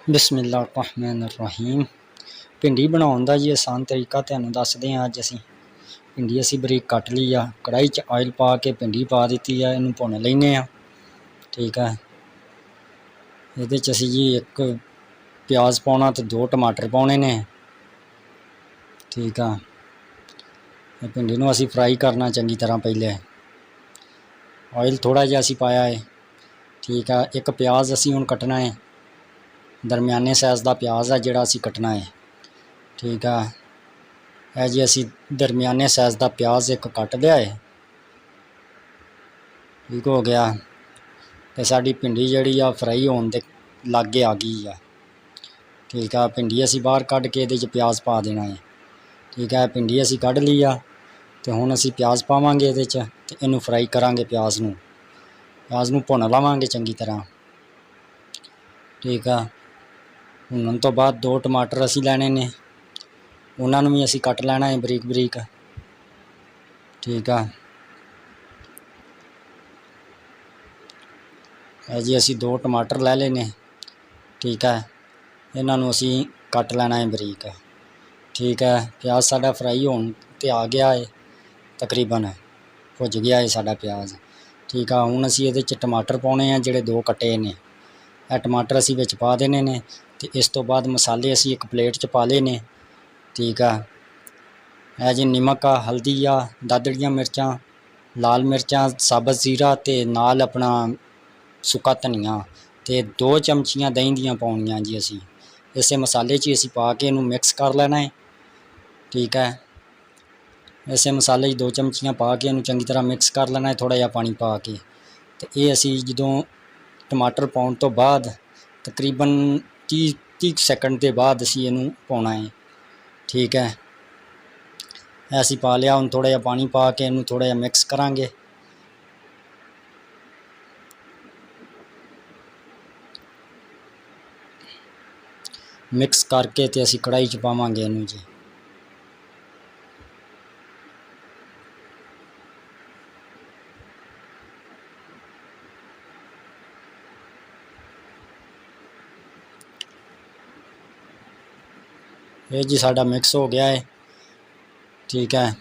बिस्मिल्लाहिर्रहमानिर्रहीम। भिंडी बनाने का जी आसान तरीका तुहानूं दसदे हां। अज असीं भिंडी बरीक कट ली आ, कढ़ाई च ऑयल पा के भिंडी पा दी है, इनू भुन लैने आ। ठीक है, ये असीं जी एक प्याज पाउणा ते 2 टमाटर पाउणे ने। ठीक है, भिंडी नूं असीं फ्राई करना चंगी तरह। पहले ऑयल थोड़ा जिहा असीं पाया है। ठीक है, एक प्याज असीं हुण कटना है, दरमियाने साइज़ का प्याज है जिहड़ा असीं कटना है। ठीक है, है जी असीं दरमियाने साइज़ का प्याज एक कट लिया है। ठीक हो गया, तो साडी भिंडी जिहड़ी आ फ्राई होने दे लागे आ गई है। ठीक है, भिंडी असीं बाहर कढ़ के इहदे च प्याज पा देना है। ठीक है, भिंडी असीं कढ़ ली आ, तो हुण असीं प्याज पावांगे इहदे च ते इहनूं फ्राई करांगे। प्याज नूं भुन लवांगे चंगी तरह। ठीक है, भुनन तो बाद 2 टमाटर असीं लैणे ने, उन्हां नूं भी असीं कट लैणा है बरीक बरीक। ठीक है जी, असीं 2 टमाटर लै लेने। ठीक है, इन्हां नूं असीं कट लैणा है बरीक। ठीक है, प्याज साडा फ्राई होण ते आ गया है, तकरीबन भुज गया है साडा प्याज। ठीक है, हुण असीं इहदे च टमाटर पाउणे आ जिहड़े 2 कट्टे ने। ਇਹ टमाटर असीं विच पा देने ने ते इस तो बाद मसाले असीं एक प्लेट च पा लेने। ठीक है जी, नमक आ, हल्दी आ, दादड़ियां मिर्चां, लाल मिर्चां, साबत जीरा ते नाल अपना सुक्का धनिया ते 2 चमचियां दही दियां पाउणियां जी। असीं इसे मसाले च असीं पा के इनू मिक्स कर लेना है। ठीक है, इसे मसाले 2 चमचियां पा के इनू चंगी तरह मिक्स कर लेना है, थोड़ा जिहा पानी पा के। ते ये असीं जदों टमाटर पाउण तो बाद तकरीबन 30 सैकंड के बाद असीं इनू पाउणा है। ठीक है, असीं पा लिया। हुण थोड़ा जिहा पानी पा के इनू थोड़ा जिहा मिक्स करांगे। मिक्स करके ते असीं कढ़ाई च पावांगे इनू जी। ये जी साडा मिक्स हो गया है। ठीक है,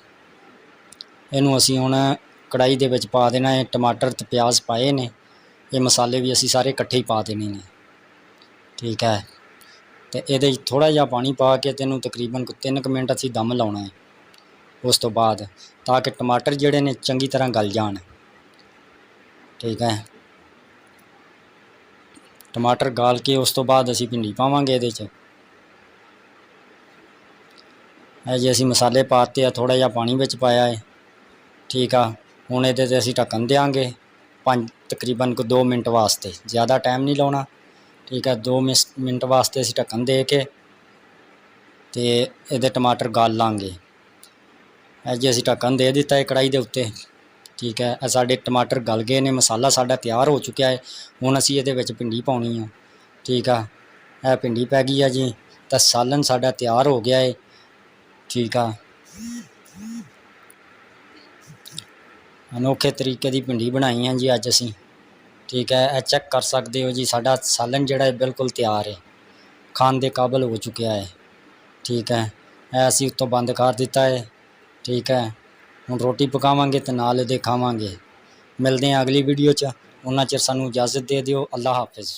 इनू असीं हुण कढ़ाई दे विच पा देना है। टमाटर ते प्याज पाए ने, ये मसाले भी असीं सारे इकट्ठे ही पा देने ने। ठीक है, तो ये थोड़ा जिहा पानी पा के इनू तकरीबन 3 मिनट असीं दम लाउणा है। उस तो बाद ताकि टमाटर जिहड़े ने चंगी तरह गल जाण। ठीक है, टमाटर गाल के उस तो बाद असीं भिंडी पावांगे इहदे च। है जी, असीं मसाले पाते आ, थोड़ा जिहा पानी विच पाया है। ठीक है, हुण इहदे ते असीं ढक्कन देंगे तकरीबन 2 मिनट वास्ते, ज़्यादा टाइम नहीं लाउणा। ठीक है, 2 मिनट वास्ते असीं ढक्कन दे के ते इहदे टमाटर गाल लांगे। है जी, असीं ढक्कन दे दिता है कढ़ाई दे उत्ते। ठीक है, साडे टमाटर गल गए ने, मसाला साडा तैयार हो चुका है। हुण असीं इहदे विच भिंडी पाउणी है। ठीक है, यह भिंडी पै गई है जी, तो सालन साडा तैयार हो गया है। ठीक है, अनोखे तरीके की भिंडी बनाई है जी अज असीं। ठीक है, चेक कर सकते हो जी, साडा सालन जिहड़ा है बिल्कुल तैयार है, खाण दे काबिल हो चुका है। ठीक है, असीं उत्तों बंद कर दिता है। ठीक है, हुण रोटी पकावांगे ते नाल इहदे खावांगे। मिलदे हैं अगली वीडियो च, उन्ना चिर सानूं इजाज़त दे दिओ। अल्लाह हाफिज़।